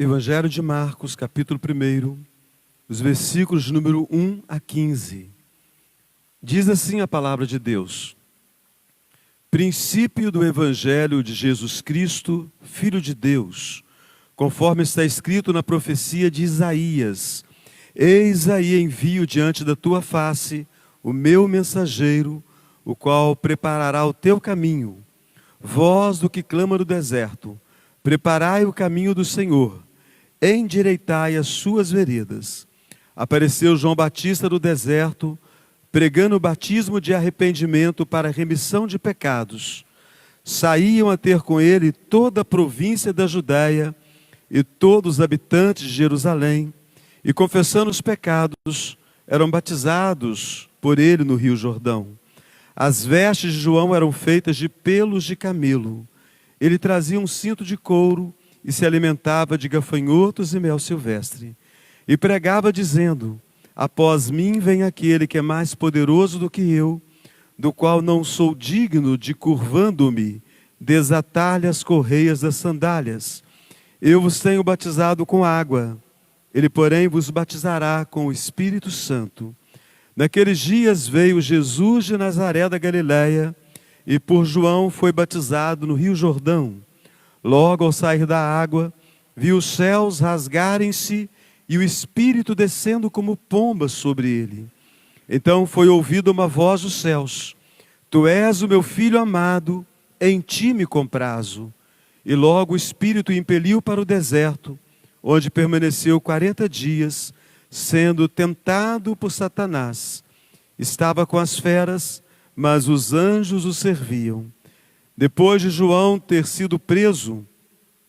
Evangelho de Marcos, capítulo 1, os versículos de número 1 a 15. Diz assim a palavra de Deus: Princípio do Evangelho de Jesus Cristo, Filho de Deus, conforme está escrito na profecia de Isaías: Eis aí envio diante da tua face o meu mensageiro, o qual preparará o teu caminho. Voz do que clama no deserto: preparai o caminho do Senhor, endireitai as suas veredas. Apareceu João Batista no deserto, pregando o batismo de arrependimento para a remissão de pecados. Saíam a ter com ele toda a província da Judéia e todos os habitantes de Jerusalém, e confessando os pecados, eram batizados por ele no Rio Jordão. As vestes de João eram feitas de pelos de camelo. Ele trazia um cinto de couro e se alimentava de gafanhotos e mel silvestre. E pregava dizendo: Após mim vem aquele que é mais poderoso do que eu, do qual não sou digno de, curvando-me, desatar-lhe as correias das sandálias. Eu vos tenho batizado com água, ele, porém, vos batizará com o Espírito Santo. Naqueles dias veio Jesus de Nazaré da Galileia, e por João foi batizado no Rio Jordão. Logo ao sair da água, viu os céus rasgarem-se e o Espírito descendo como pomba sobre ele. Então foi ouvida uma voz dos céus: Tu és o meu Filho amado, em ti me comprazo. E logo o Espírito o impeliu para o deserto, onde permaneceu 40 dias, sendo tentado por Satanás. Estava com as feras, mas os anjos o serviam. Depois de João ter sido preso,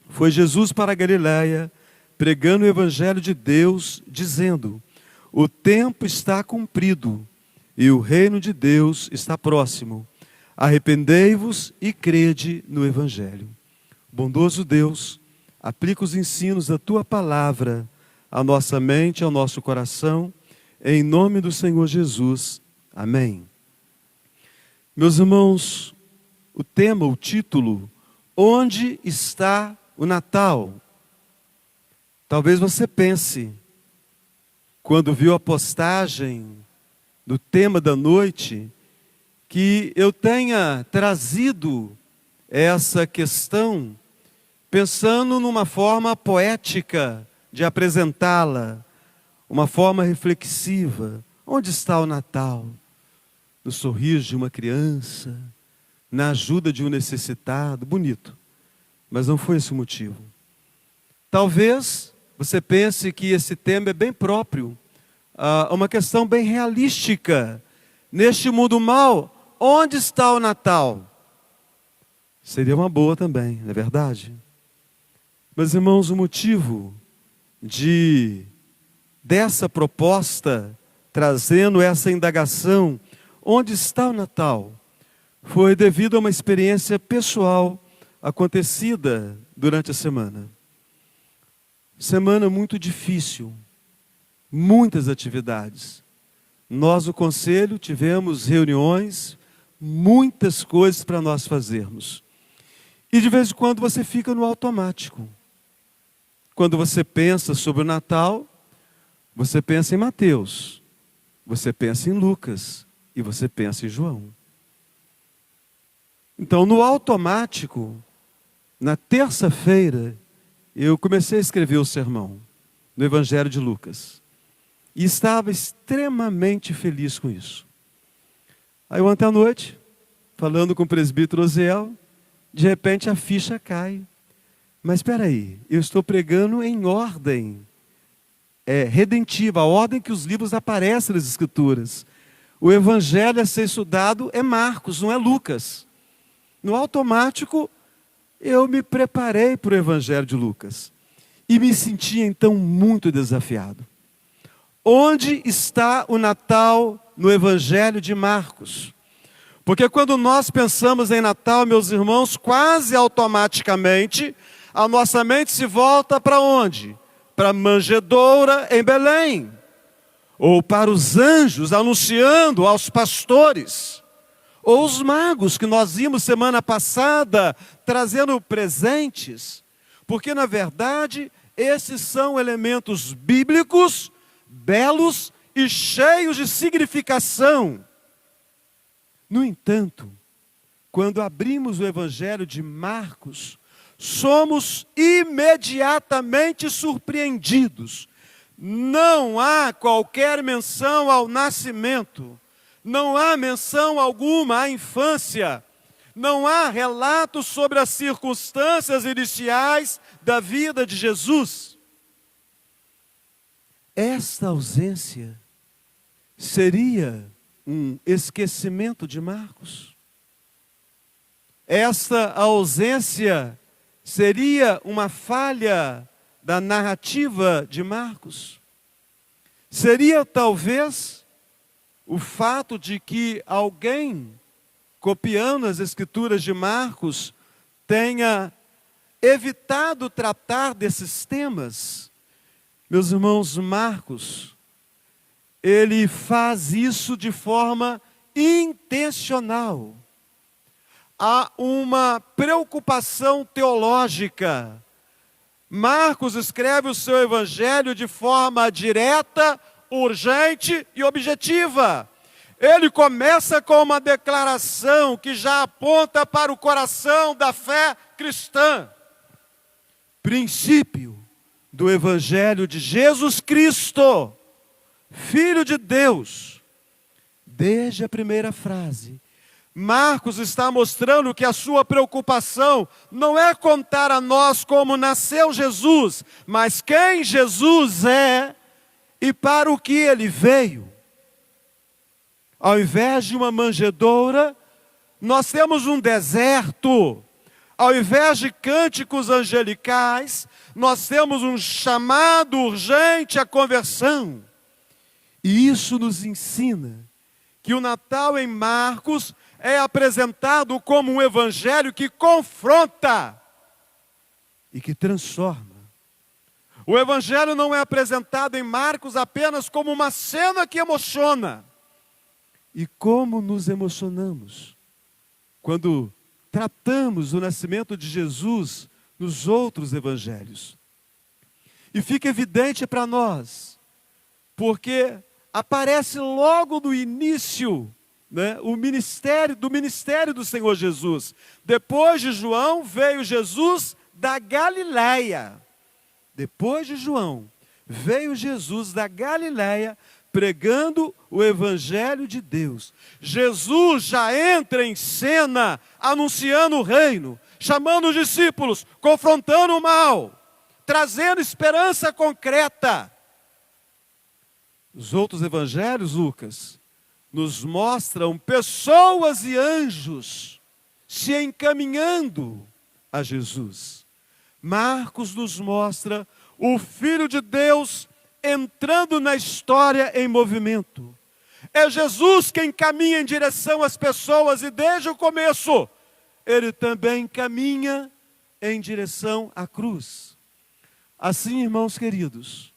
foi Jesus para a Galileia, pregando o Evangelho de Deus, dizendo: O tempo está cumprido e o reino de Deus está próximo. Arrependei-vos e crede no Evangelho. Bondoso Deus, aplica os ensinos da Tua palavra à nossa mente, ao nosso coração, em nome do Senhor Jesus. Amém. Meus irmãos, o tema, o título: Onde está o Natal? Talvez você pense, quando viu a postagem do tema da noite, que eu tenha trazido essa questão pensando numa forma poética de apresentá-la, uma forma reflexiva. Onde está o Natal? No sorriso de uma criança, na ajuda de um necessitado. Bonito, mas não foi esse o motivo. Talvez você pense que esse tema é bem próprio, uma questão bem realística. Neste mundo mau, onde está o Natal? Seria uma boa também, não é verdade? Mas, irmãos, o motivo dessa proposta, trazendo essa indagação, onde está o Natal, foi devido a uma experiência pessoal acontecida durante a semana. Semana muito difícil, muitas atividades. Nós, o conselho, tivemos reuniões, muitas coisas para nós fazermos. E de vez em quando você fica no automático. Quando você pensa sobre o Natal, você pensa em Mateus, você pensa em Lucas e você pensa em João. Então, no automático, na terça-feira, eu comecei a escrever o sermão no Evangelho de Lucas. E estava extremamente feliz com isso. Aí ontem à noite, falando com o presbítero Oziel, de repente a ficha cai. Mas espera aí, eu estou pregando em ordem redentiva, a ordem que os livros aparecem nas Escrituras. O Evangelho a ser estudado é Marcos, não é Lucas. No automático, eu me preparei para o Evangelho de Lucas. E me senti então muito desafiado. Onde está o Natal no Evangelho de Marcos? Porque quando nós pensamos em Natal, meus irmãos, quase automaticamente, a nossa mente se volta para onde? Para a manjedoura em Belém. Ou para os anjos anunciando aos pastores. Ou os magos que nós vimos semana passada trazendo presentes. Porque na verdade esses são elementos bíblicos, belos e cheios de significação. No entanto, quando abrimos o Evangelho de Marcos, somos imediatamente surpreendidos. Não há qualquer menção ao nascimento, não há menção alguma à infância, não há relatos sobre as circunstâncias iniciais da vida de Jesus. Esta ausência seria um esquecimento de Marcos? Esta ausência seria uma falha da narrativa de Marcos? Seria talvez o fato de que alguém, copiando as escrituras de Marcos, tenha evitado tratar desses temas? Meus irmãos, Marcos, ele faz isso de forma intencional. Há uma preocupação teológica. Marcos escreve o seu evangelho de forma direta, urgente e objetiva. Ele começa com uma declaração que já aponta para o coração da fé cristã. Princípio do evangelho de Jesus Cristo, Filho de Deus. Desde a primeira frase, Marcos está mostrando que a sua preocupação não é contar a nós como nasceu Jesus, mas quem Jesus é e para o que ele veio. Ao invés de uma manjedoura, nós temos um deserto. Ao invés de cânticos angelicais, nós temos um chamado urgente à conversão. E isso nos ensina que o Natal em Marcos é apresentado como um evangelho que confronta e que transforma. O evangelho não é apresentado em Marcos apenas como uma cena que emociona. E como nos emocionamos quando tratamos o nascimento de Jesus nos outros evangelhos. E fica evidente para nós, porque aparece logo no início, o ministério do Senhor Jesus. Depois de João veio Jesus da Galileia. Depois de João veio Jesus da Galileia pregando o evangelho de Deus. Jesus já entra em cena anunciando o reino, chamando os discípulos, confrontando o mal, trazendo esperança concreta. Os outros evangelhos, Lucas, nos mostram pessoas e anjos se encaminhando a Jesus. Marcos nos mostra o Filho de Deus entrando na história em movimento. É Jesus quem caminha em direção às pessoas e desde o começo, ele também caminha em direção à cruz. Assim, irmãos queridos,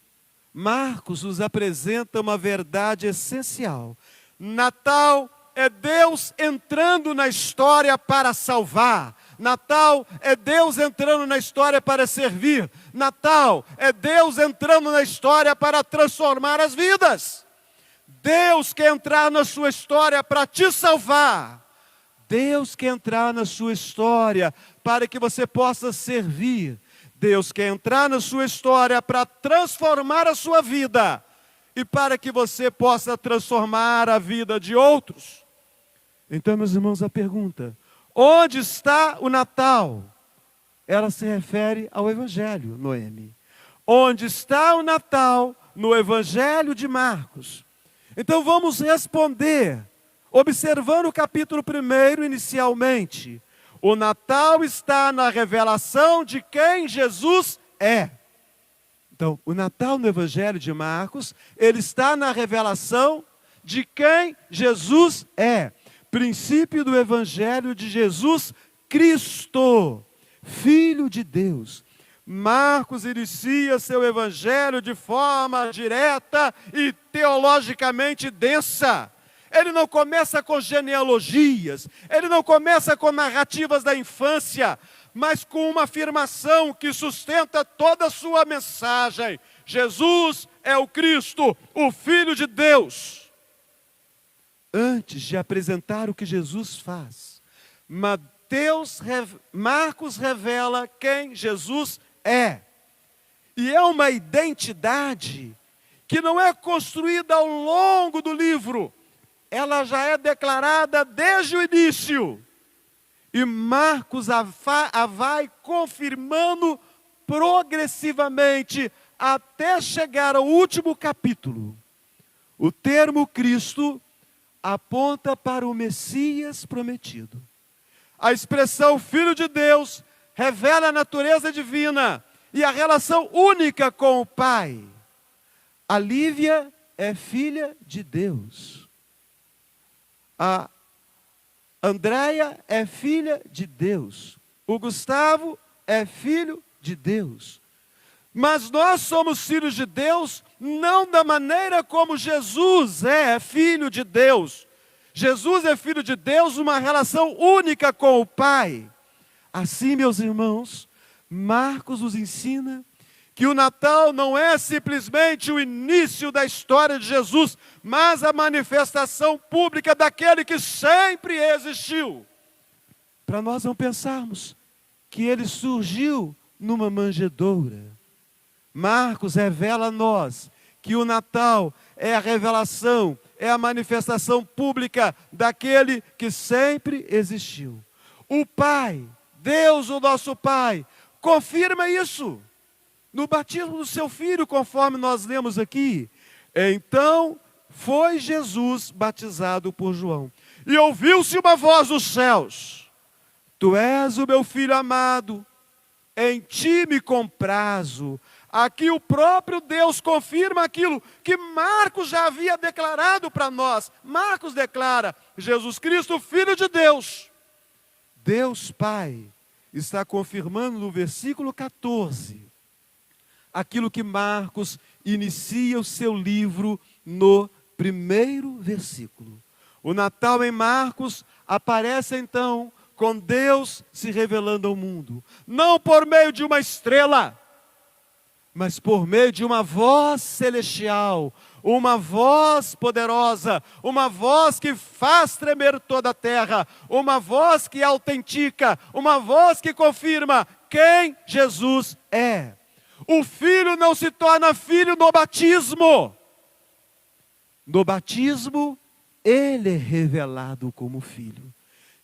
Marcos nos apresenta uma verdade essencial. Natal é Deus entrando na história para salvar. Natal é Deus entrando na história para servir. Natal é Deus entrando na história para transformar as vidas. Deus quer entrar na sua história para te salvar. Deus quer entrar na sua história para que você possa servir. Deus quer entrar na sua história para transformar a sua vida e para que você possa transformar a vida de outros. Então, meus irmãos, a pergunta: onde está o Natal? Ela se refere ao Evangelho, Noemi. Onde está o Natal? No Evangelho de Marcos. Então vamos responder, observando o capítulo 1 inicialmente. O Natal está na revelação de quem Jesus é. Então, o Natal no Evangelho de Marcos, ele está na revelação de quem Jesus é. Princípio do Evangelho de Jesus Cristo, Filho de Deus. Marcos inicia seu Evangelho de forma direta e teologicamente densa. Ele não começa com genealogias, ele não começa com narrativas da infância. mas com uma afirmação que sustenta toda a sua mensagem: Jesus é o Cristo, o Filho de Deus. Antes de apresentar o que Jesus faz, Marcos revela quem Jesus é. E é uma identidade que não é construída ao longo do livro, ela já é declarada desde o início. E Marcos a vai confirmando progressivamente até chegar ao último capítulo. O termo Cristo aponta para o Messias prometido. A expressão Filho de Deus revela a natureza divina e a relação única com o Pai. A Lívia é filha de Deus. A Andréia é filha de Deus. O Gustavo é filho de Deus. Mas nós somos filhos de Deus não da maneira como Jesus é filho de Deus. Jesus é filho de Deus, uma relação única com o Pai. Assim, meus irmãos, Marcos nos ensina que o Natal não é simplesmente o início da história de Jesus, mas a manifestação pública daquele que sempre existiu. Para nós não pensarmos que ele surgiu numa manjedoura. Marcos revela a nós que o Natal é a revelação, é a manifestação pública daquele que sempre existiu. O Pai, Deus, o nosso Pai, confirma isso no batismo do seu Filho, conforme nós lemos aqui. Então foi Jesus batizado por João. E ouviu-se uma voz dos céus: Tu és o meu Filho amado, em ti me comprazo. Aqui o próprio Deus confirma aquilo que Marcos já havia declarado para nós. Marcos declara: Jesus Cristo, Filho de Deus. Deus Pai está confirmando no versículo 14 aquilo que Marcos inicia o seu livro no primeiro versículo. O Natal em Marcos aparece então com Deus se revelando ao mundo, não por meio de uma estrela, mas por meio de uma voz celestial, uma voz poderosa, uma voz que faz tremer toda a terra, uma voz que autentica, uma voz que confirma quem Jesus é. O Filho não se torna filho no batismo. No batismo, ele é revelado como filho.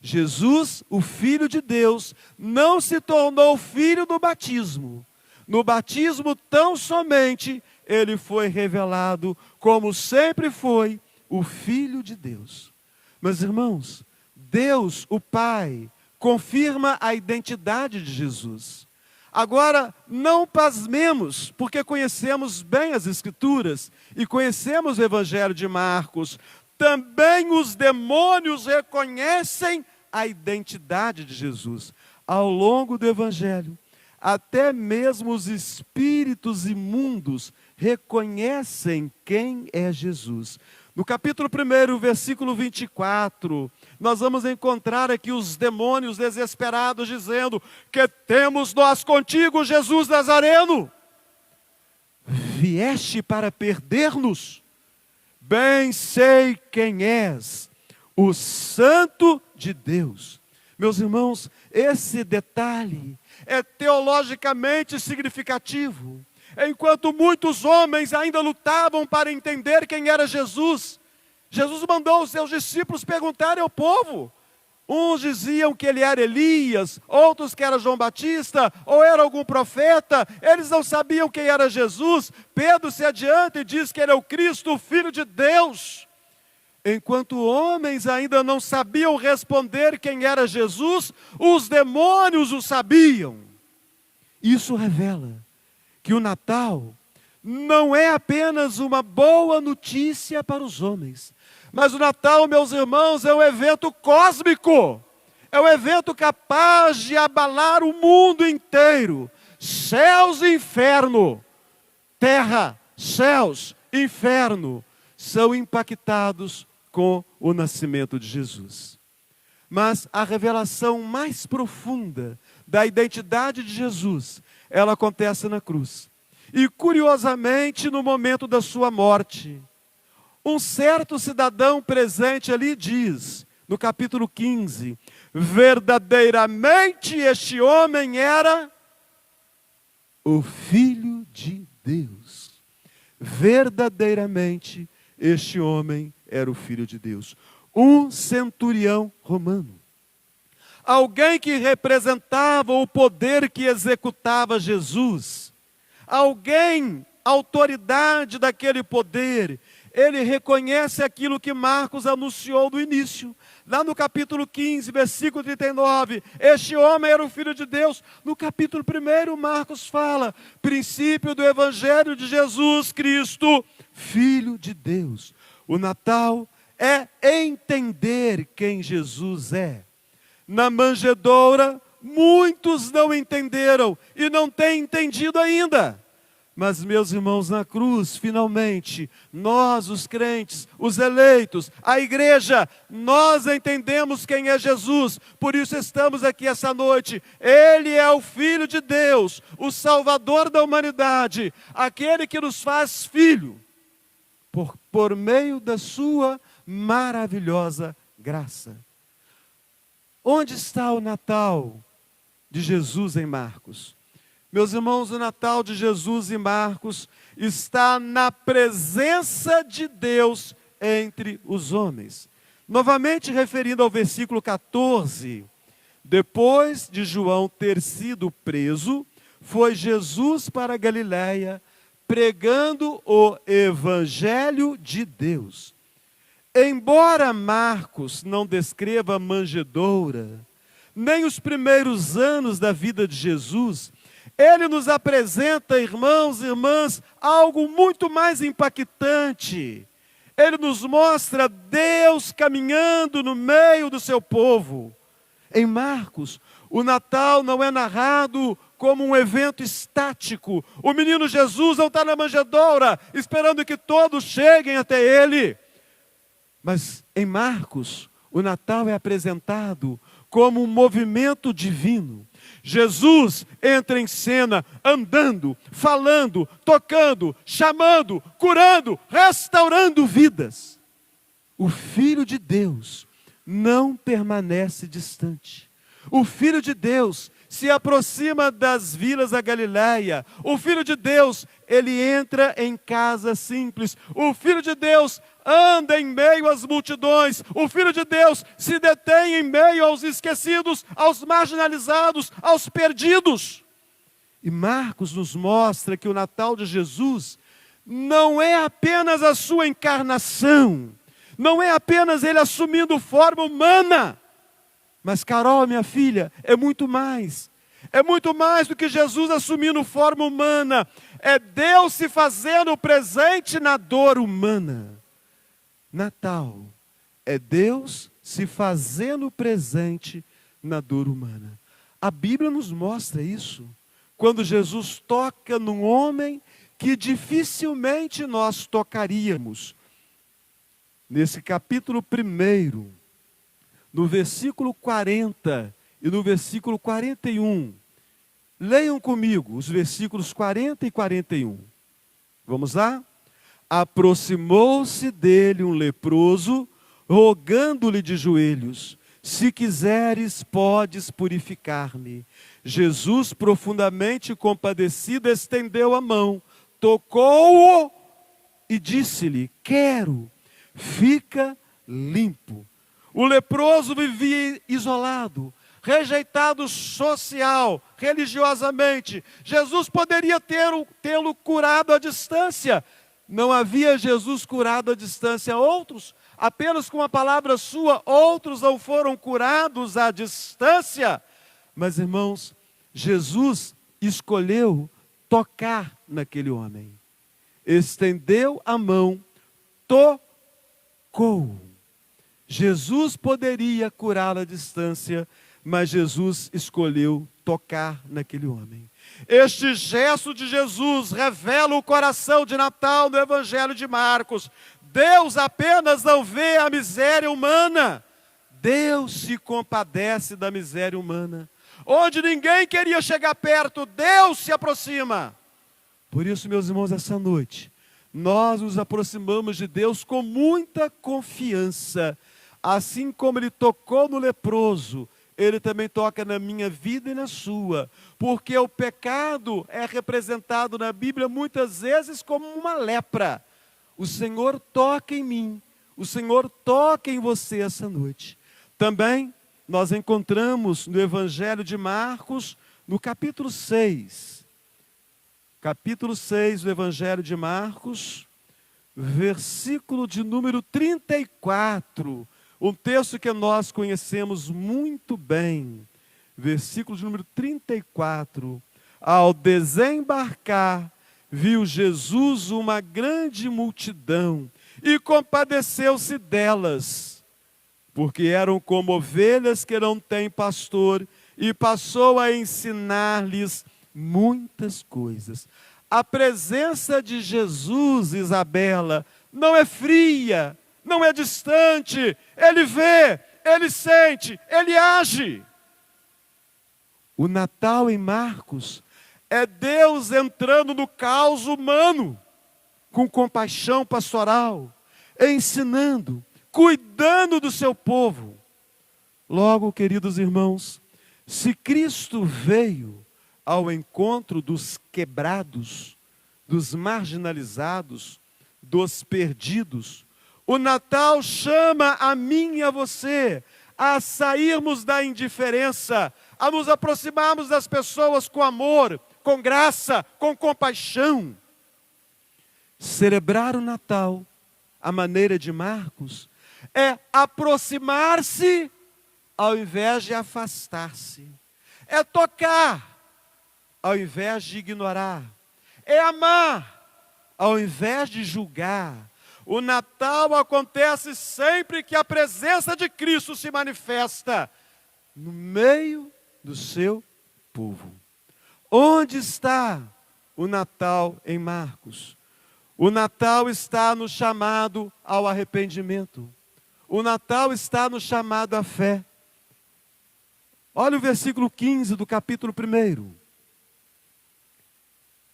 Jesus, o Filho de Deus, não se tornou filho no batismo. No batismo, tão somente, ele foi revelado como sempre foi o Filho de Deus. Meus irmãos, Deus, o Pai, confirma a identidade de Jesus. Agora, não pasmemos, porque conhecemos bem as Escrituras e conhecemos o Evangelho de Marcos. Também os demônios reconhecem a identidade de Jesus. Ao longo do Evangelho, até mesmo os espíritos imundos reconhecem quem é Jesus. No capítulo 1, versículo 24, nós vamos encontrar aqui os demônios desesperados dizendo: que temos nós contigo, Jesus Nazareno? Vieste para perder-nos? Bem sei quem és, o Santo de Deus. Meus irmãos, esse detalhe é teologicamente significativo. Enquanto muitos homens ainda lutavam para entender quem era Jesus, Jesus mandou os seus discípulos perguntarem ao povo. Uns diziam que ele era Elias, outros que era João Batista, ou era algum profeta. Eles não sabiam quem era Jesus. Pedro se adianta e diz que ele é o Cristo, o Filho de Deus. Enquanto homens ainda não sabiam responder quem era Jesus, os demônios o sabiam. Isso revela que o Natal não é apenas uma boa notícia para os homens, mas o Natal, meus irmãos, é um evento cósmico, é um evento capaz de abalar o mundo inteiro. Céus e inferno, terra, céus, inferno, são impactados com o nascimento de Jesus. Mas a revelação mais profunda da identidade de Jesus, ela acontece na cruz. E curiosamente, no momento da sua morte, um certo cidadão presente ali diz, no capítulo 15, verdadeiramente este homem era o Filho de Deus. Verdadeiramente este homem era o Filho de Deus. Um centurião romano. Alguém que representava o poder que executava Jesus. Alguém, autoridade daquele poder. Ele reconhece aquilo que Marcos anunciou no início. Lá no capítulo 15, versículo 39, este homem era o Filho de Deus. No capítulo 1, Marcos fala, princípio do Evangelho de Jesus Cristo, Filho de Deus. O Natal é entender quem Jesus é. Na manjedoura, muitos não entenderam e não têm entendido ainda. Mas, meus irmãos, na cruz, finalmente, nós, os crentes, os eleitos, a igreja, nós entendemos quem é Jesus. Por isso estamos aqui essa noite. Ele é o Filho de Deus, o Salvador da humanidade, aquele que nos faz filho, por meio da sua maravilhosa graça. Onde está o Natal de Jesus em Marcos? Meus irmãos, o Natal de Jesus em Marcos está na presença de Deus entre os homens. Novamente referindo ao versículo 14, depois de João ter sido preso, foi Jesus para a Galiléia, pregando o Evangelho de Deus. Embora Marcos não descreva a manjedoura, nem os primeiros anos da vida de Jesus, ele nos apresenta, irmãos e irmãs, algo muito mais impactante. Ele nos mostra Deus caminhando no meio do seu povo. Em Marcos, o Natal não é narrado como um evento estático. O menino Jesus não está na manjedoura, esperando que todos cheguem até ele. Mas em Marcos, o Natal é apresentado como um movimento divino. Jesus entra em cena andando, falando, tocando, chamando, curando, restaurando vidas. O Filho de Deus não permanece distante. O Filho de Deus se aproxima das vilas da Galiléia. O Filho de Deus, ele entra em casa simples. O Filho de Deus anda em meio às multidões. O Filho de Deus se detém em meio aos esquecidos, aos marginalizados, aos perdidos. E Marcos nos mostra que o Natal de Jesus não é apenas a sua encarnação, não é apenas ele assumindo forma humana, mas, Carol, minha filha, é muito mais. É muito mais do que Jesus assumindo forma humana. É Deus se fazendo presente na dor humana. Natal é Deus se fazendo presente na dor humana. A Bíblia nos mostra isso. Quando Jesus toca num homem que dificilmente nós tocaríamos. Nesse capítulo 1, no versículo 40 e no versículo 41. Leiam comigo os versículos 40 e 41. Vamos lá? Aproximou-se dele um leproso, rogando-lhe de joelhos: se quiseres, podes purificar-me. Jesus, profundamente compadecido, estendeu a mão, tocou-o e disse-lhe: quero, fica limpo. O leproso vivia isolado, rejeitado social, religiosamente. Jesus poderia tê-lo curado à distância. Não havia Jesus curado à distância outros? Apenas com a palavra sua, outros não foram curados à distância. Mas, irmãos, Jesus escolheu tocar naquele homem. Estendeu a mão, tocou. Jesus poderia curá-lo à distância, mas Jesus escolheu tocar naquele homem. Este gesto de Jesus revela o coração de Natal no Evangelho de Marcos. Deus apenas não vê a miséria humana. Deus se compadece da miséria humana. Onde ninguém queria chegar perto, Deus se aproxima. Por isso, meus irmãos, essa noite, nós nos aproximamos de Deus com muita confiança. Assim como Ele tocou no leproso, Ele também toca na minha vida e na sua. Porque o pecado é representado na Bíblia muitas vezes como uma lepra. O Senhor toca em mim, o Senhor toca em você essa noite. Também nós encontramos no Evangelho de Marcos, no capítulo 6. Capítulo 6 do Evangelho de Marcos, versículo de número 34. Um texto que nós conhecemos muito bem. Versículo de número 34. Ao desembarcar, viu Jesus uma grande multidão e compadeceu-se delas, porque eram como ovelhas que não têm pastor, e passou a ensinar-lhes muitas coisas. A presença de Jesus, Isabela, não é fria, não é distante. Ele vê, Ele sente, Ele age. O Natal em Marcos é Deus entrando no caos humano, com compaixão pastoral, ensinando, cuidando do seu povo. Logo, queridos irmãos, se Cristo veio ao encontro dos quebrados, dos marginalizados, dos perdidos, o Natal chama a mim e a você a sairmos da indiferença, a nos aproximarmos das pessoas com amor, com graça, com compaixão. Celebrar o Natal, à maneira de Marcos, é aproximar-se ao invés de afastar-se. É tocar ao invés de ignorar. É amar ao invés de julgar. O Natal acontece sempre que a presença de Cristo se manifesta no meio do seu povo. Onde está o Natal em Marcos? O Natal está no chamado ao arrependimento. O Natal está no chamado à fé. Olha o versículo 15 do capítulo 1.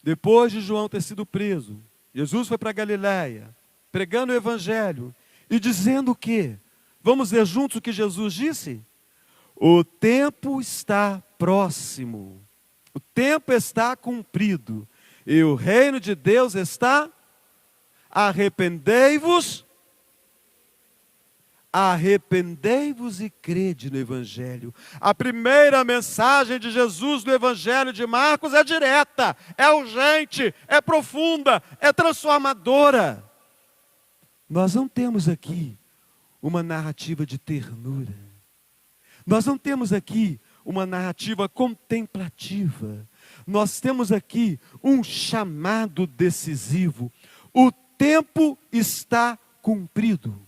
Depois de João ter sido preso, Jesus foi para Galiléia, pregando o Evangelho e dizendo o quê? Vamos ler juntos o que Jesus disse? O tempo está próximo, o tempo está cumprido e o reino de Deus está. Arrependei-vos e crede no Evangelho. A primeira mensagem de Jesus no Evangelho de Marcos é direta, é urgente, é profunda, é transformadora. Nós não temos aqui uma narrativa de ternura. Nós não temos aqui uma narrativa contemplativa. Nós temos aqui um chamado decisivo. O tempo está cumprido.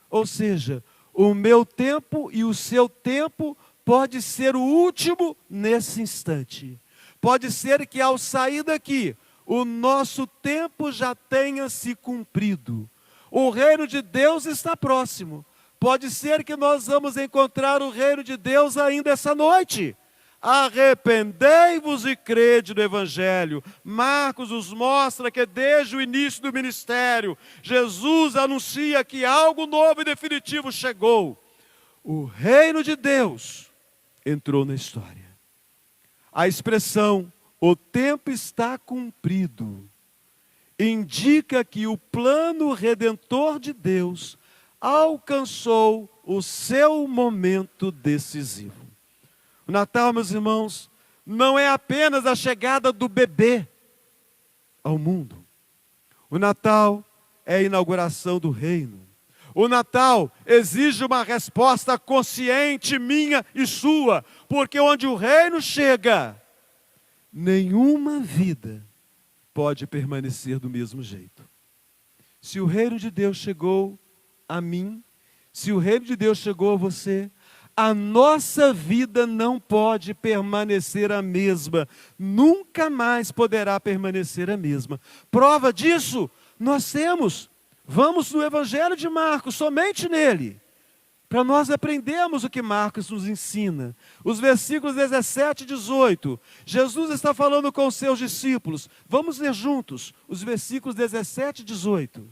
Ou seja, o meu tempo e o seu tempo pode ser o último nesse instante. Pode ser que ao sair daqui, o nosso tempo já tenha se cumprido. O reino de Deus está próximo. Pode ser que nós vamos encontrar o reino de Deus ainda essa noite. Arrependei-vos e crede no Evangelho. Marcos nos mostra que desde o início do ministério, Jesus anuncia que algo novo e definitivo chegou. O reino de Deus entrou na história. A expressão, o tempo está cumprido, indica que o plano redentor de Deus alcançou o seu momento decisivo. O Natal, meus irmãos, não é apenas a chegada do bebê ao mundo. O Natal é a inauguração do reino. O Natal exige uma resposta consciente minha e sua, porque onde o reino chega, nenhuma vida pode permanecer do mesmo jeito. Se o reino de Deus chegou a mim, se o reino de Deus chegou a você, a nossa vida não pode permanecer a mesma, nunca mais poderá permanecer a mesma. Prova disso, nós temos, vamos no Evangelho de Marcos, somente nele. para nós aprendermos o que Marcos nos ensina. Os versículos 17 e 18, Jesus está falando com os seus discípulos. Vamos ler juntos os versículos 17 e 18.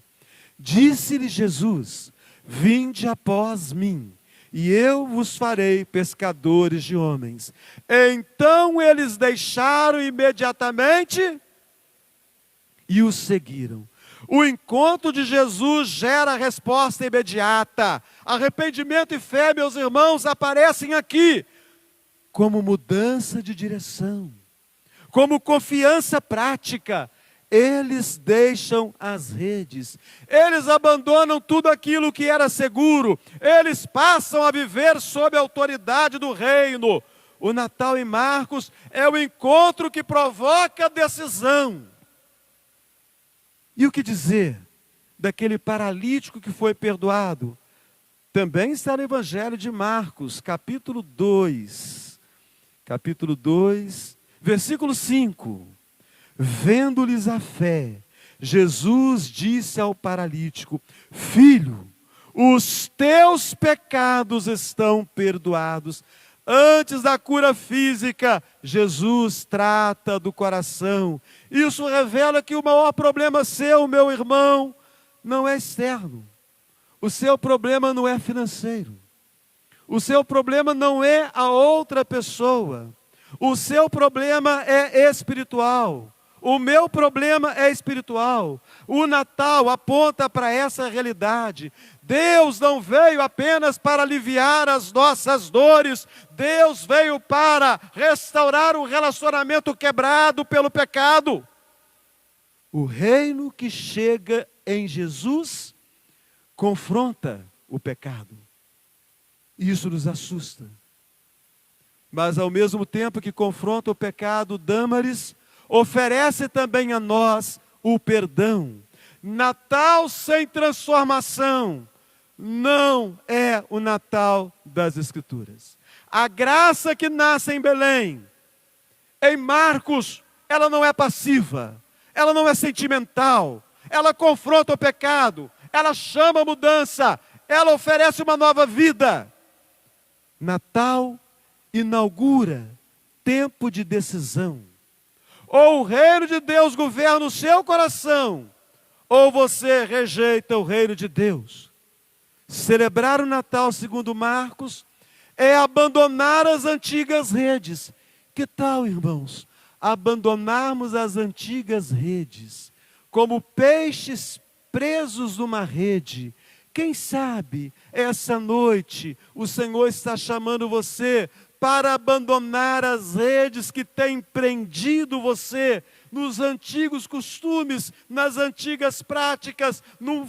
Disse-lhe Jesus: vinde após mim, e eu vos farei pescadores de homens. Então eles deixaram imediatamente e o seguiram. O encontro de Jesus gera resposta imediata. Arrependimento e fé, meus irmãos, aparecem aqui como mudança de direção, como confiança prática. Eles deixam as redes, eles abandonam tudo aquilo que era seguro, eles passam a viver sob a autoridade do reino. O Natal em Marcos é o encontro que provoca decisão. E o que dizer daquele paralítico que foi perdoado? Também está no Evangelho de Marcos, capítulo 2. Capítulo 2, versículo 5. Vendo-lhes a fé, Jesus disse ao paralítico: filho, os teus pecados estão perdoados. Antes da cura física, Jesus trata do coração. Isso revela que o maior problema seu, meu irmão, não é externo. O seu problema não é financeiro. O seu problema não é a outra pessoa. O seu problema é espiritual. O meu problema é espiritual. O Natal aponta para essa realidade. Deus não veio apenas para aliviar as nossas dores. Deus veio para restaurar o relacionamento quebrado pelo pecado. O reino que chega em Jesus confronta o pecado. Isso nos assusta. Mas ao mesmo tempo que confronta o pecado, Dâmaris oferece também a nós o perdão. Natal sem transformação não é o Natal das Escrituras. A graça que nasce em Belém, em Marcos, ela não é passiva, ela não é sentimental, ela confronta o pecado, ela chama a mudança, ela oferece uma nova vida. Natal inaugura tempo de decisão. Ou o reino de Deus governa o seu coração, ou você rejeita o reino de Deus. Celebrar o Natal, segundo Marcos, é abandonar as antigas redes. Que tal, irmãos, abandonarmos as antigas redes, como peixes presos numa rede? Quem sabe, essa noite, o Senhor está chamando você para abandonar as redes que têm prendido você nos antigos costumes, nas antigas práticas, no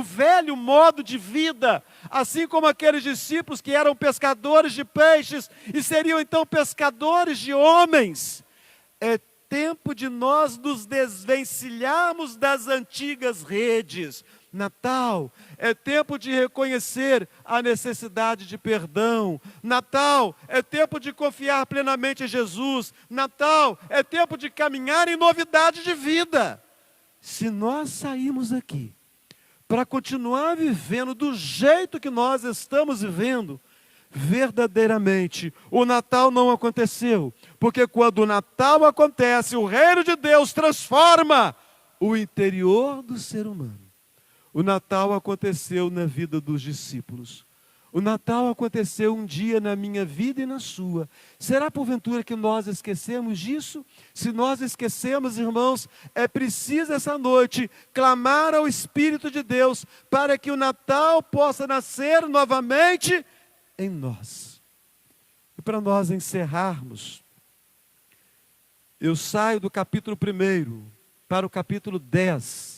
velho modo de vida, assim como aqueles discípulos que eram pescadores de peixes e seriam então pescadores de homens. É tempo de nós nos desvencilharmos das antigas redes. Natal é tempo de reconhecer a necessidade de perdão. Natal é tempo de confiar plenamente em Jesus. Natal é tempo de caminhar em novidade de vida. Se nós sairmos aqui para continuar vivendo do jeito que nós estamos vivendo, verdadeiramente o Natal não aconteceu. Porque quando o Natal acontece, o reino de Deus transforma o interior do ser humano. O Natal aconteceu na vida dos discípulos. O Natal aconteceu um dia na minha vida e na sua. Será porventura que nós esquecemos disso? Se nós esquecemos, irmãos, é preciso essa noite clamar ao Espírito de Deus para que o Natal possa nascer novamente em nós. E para nós encerrarmos, eu saio do capítulo 1 para o capítulo 10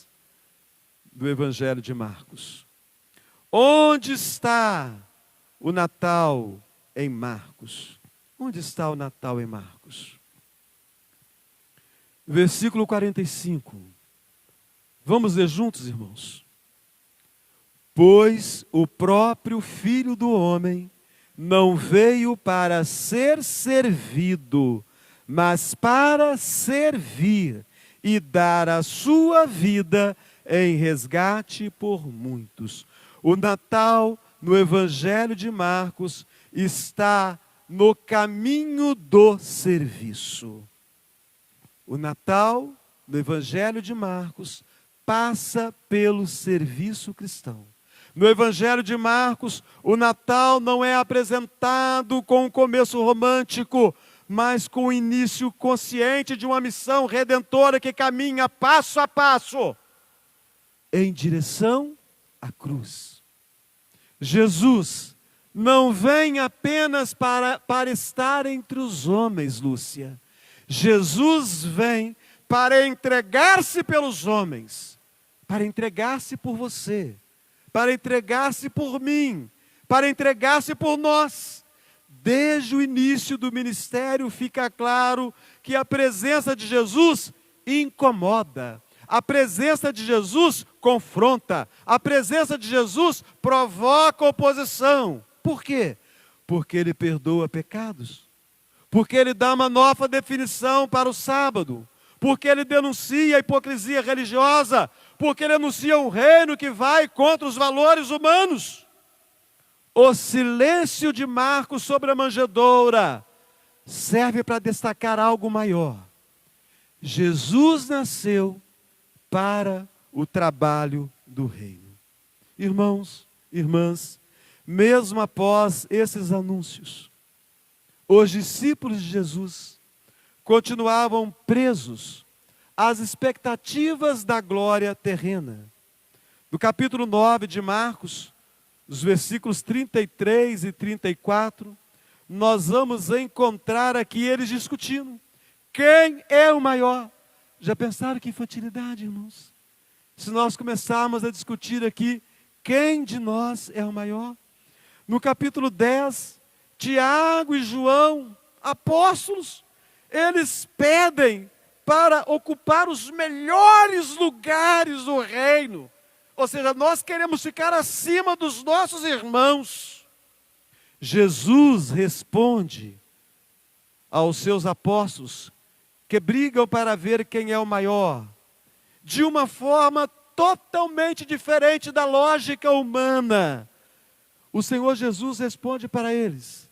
do Evangelho de Marcos. Onde está o Natal em Marcos? Onde está o Natal em Marcos? Versículo 45. Vamos ler juntos, irmãos? Pois o próprio Filho do Homem não veio para ser servido, mas para servir e dar a sua vida em resgate por muitos. O Natal, no Evangelho de Marcos, está no caminho do serviço. O Natal, no Evangelho de Marcos, passa pelo serviço cristão. No Evangelho de Marcos, o Natal não é apresentado com um começo romântico, mas com o início consciente de uma missão redentora que caminha passo a passo em direção à cruz. Jesus não vem apenas para estar entre os homens, Lúcia. Jesus vem para entregar-se pelos homens, para entregar-se por você, para entregar-se por mim, para entregar-se por nós. Desde o início do ministério fica claro que a presença de Jesus incomoda, a presença de Jesus confronta, a presença de Jesus provoca oposição. Por quê? Porque Ele perdoa pecados, porque Ele dá uma nova definição para o sábado, porque Ele denuncia a hipocrisia religiosa, porque Ele anuncia um reino que vai contra os valores humanos. O silêncio de Marcos sobre a manjedoura serve para destacar algo maior. Jesus nasceu para o trabalho do reino. Irmãos, irmãs, mesmo após esses anúncios, os discípulos de Jesus continuavam presos às expectativas da glória terrena. No capítulo 9 de Marcos, os versículos 33 e 34, nós vamos encontrar aqui eles discutindo. Quem é o maior? Já pensaram que infantilidade, irmãos? Se nós começarmos a discutir aqui, quem de nós é o maior? No capítulo 10, Tiago e João, apóstolos, eles pedem para ocupar os melhores lugares do reino. Ou seja, nós queremos ficar acima dos nossos irmãos. Jesus responde aos seus apóstolos que brigam para ver quem é o maior, de uma forma totalmente diferente da lógica humana. O Senhor Jesus responde para eles,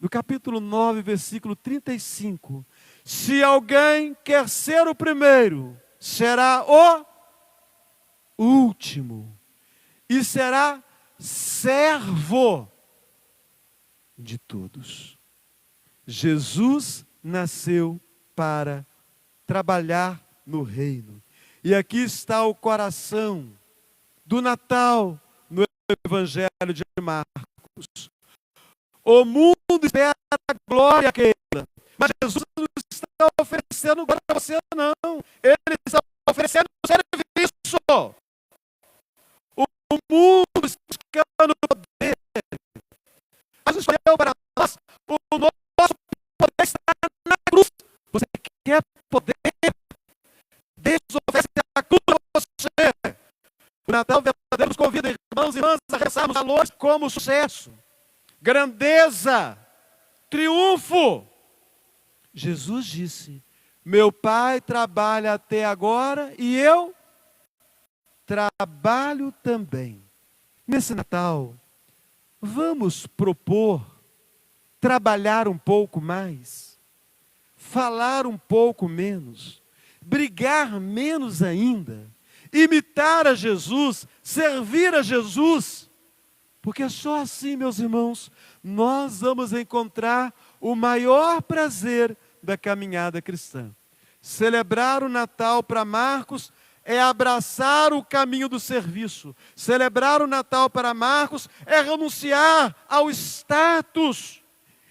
no capítulo 9, versículo 35, se alguém quer ser o primeiro, será o último, e será servo de todos. Jesus nasceu para trabalhar no reino. E aqui está o coração do Natal no Evangelho de Marcos. O mundo espera a glória que ele, mas Jesus não está oferecendo glória a você, não. Ele está oferecendo serviço. O mundo está buscando poder. Mas escolheu para nós o nosso poder está na cruz. Você quer poder? Deus oferece a cruz a você. O Natal verdadeiro nos convida, irmãos e irmãs, a rezarmos valores como sucesso, grandeza, triunfo. Jesus disse, meu Pai trabalha até agora e eu trabalho também. Nesse Natal, vamos propor trabalhar um pouco mais, falar um pouco menos, brigar menos ainda, imitar a Jesus, servir a Jesus, porque só assim, meus irmãos, nós vamos encontrar o maior prazer da caminhada cristã. Celebrar o Natal para Marcos é abraçar o caminho do serviço. Celebrar o Natal para Marcos é renunciar ao status,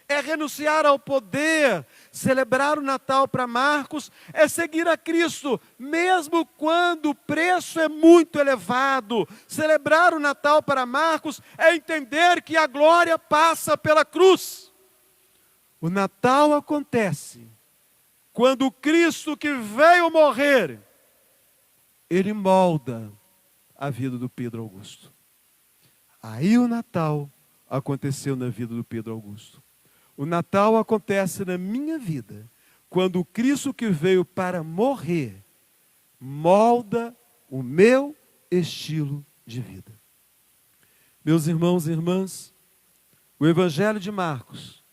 é renunciar ao poder. Celebrar o Natal para Marcos é seguir a Cristo, mesmo quando o preço é muito elevado. Celebrar o Natal para Marcos é entender que a glória passa pela cruz. O Natal acontece quando o Cristo que veio morrer, ele molda a vida do Pedro Augusto. Aí o Natal aconteceu na vida do Pedro Augusto. O Natal acontece na minha vida, quando o Cristo que veio para morrer, molda o meu estilo de vida. Meus irmãos e irmãs, o Evangelho de Marcos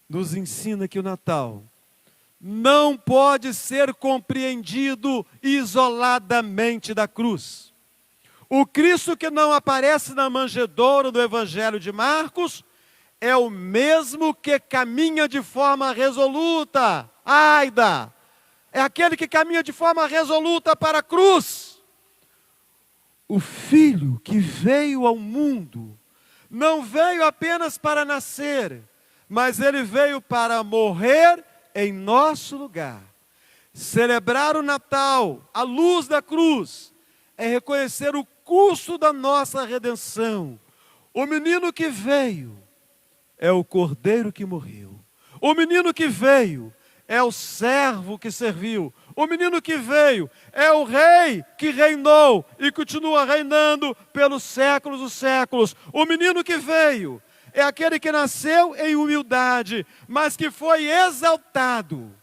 nos ensina que o Natal não pode ser compreendido isoladamente da cruz. O Cristo que não aparece na manjedoura do Evangelho de Marcos é o mesmo que caminha de forma resoluta, Aida, é aquele que caminha de forma resoluta para a cruz. O Filho que veio ao mundo não veio apenas para nascer, mas ele veio para morrer em nosso lugar. Celebrar o Natal à luz da cruz é reconhecer o custo da nossa redenção. O menino que veio é o cordeiro que morreu. O menino que veio é o servo que serviu. O menino que veio é o rei que reinou e continua reinando pelos séculos dos séculos. O menino que veio é aquele que nasceu em humildade, mas que foi exaltado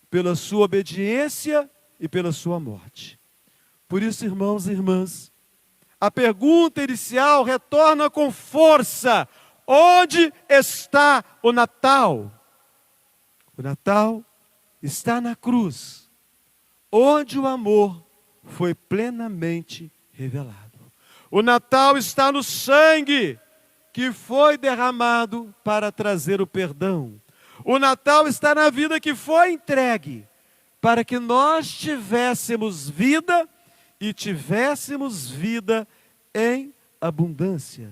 pela sua obediência e pela sua morte. Por isso, irmãos e irmãs, a pergunta inicial retorna com força: onde está o Natal? O Natal está na cruz, onde o amor foi plenamente revelado. O Natal está no sangue que foi derramado para trazer o perdão. O Natal está na vida que foi entregue para que nós tivéssemos vida e tivéssemos vida em abundância.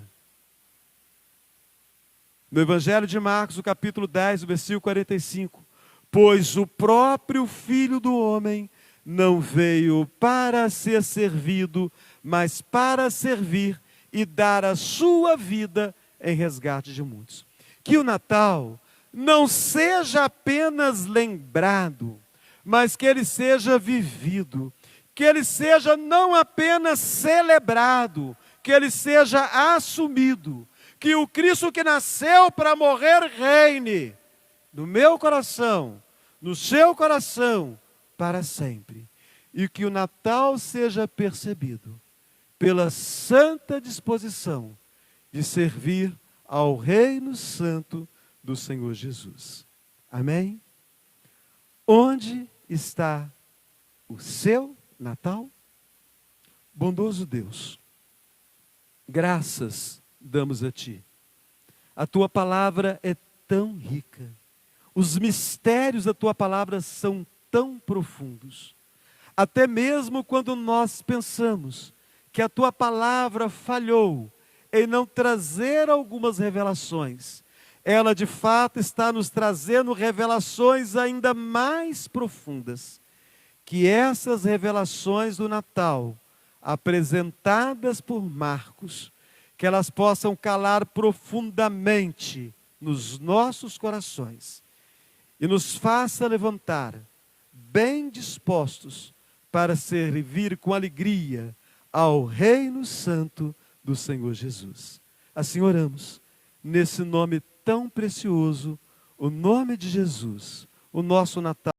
No Evangelho de Marcos, o capítulo 10, o versículo 45. Pois o próprio Filho do Homem não veio para ser servido, mas para servir e dar a sua vida em resgate de muitos. Que o Natal não seja apenas lembrado, mas que ele seja vivido. Que ele seja não apenas celebrado, que ele seja assumido. Que o Cristo que nasceu para morrer reine no meu coração, no seu coração, para sempre. E que o Natal seja percebido pela santa disposição de servir ao Reino Santo do Senhor Jesus. Amém? Onde está o seu Natal? Bondoso Deus, graças damos a Ti. A Tua palavra é tão rica. Os mistérios da Tua palavra são tão profundos. Até mesmo quando nós pensamos que a Tua palavra falhou em não trazer algumas revelações, ela de fato está nos trazendo revelações ainda mais profundas. Que essas revelações do Natal, apresentadas por Marcos, que elas possam calar profundamente nos nossos corações e nos faça levantar bem dispostos para servir com alegria ao Reino Santo do Senhor Jesus. Assim oramos, nesse nome tão precioso, o nome de Jesus, o nosso Natal.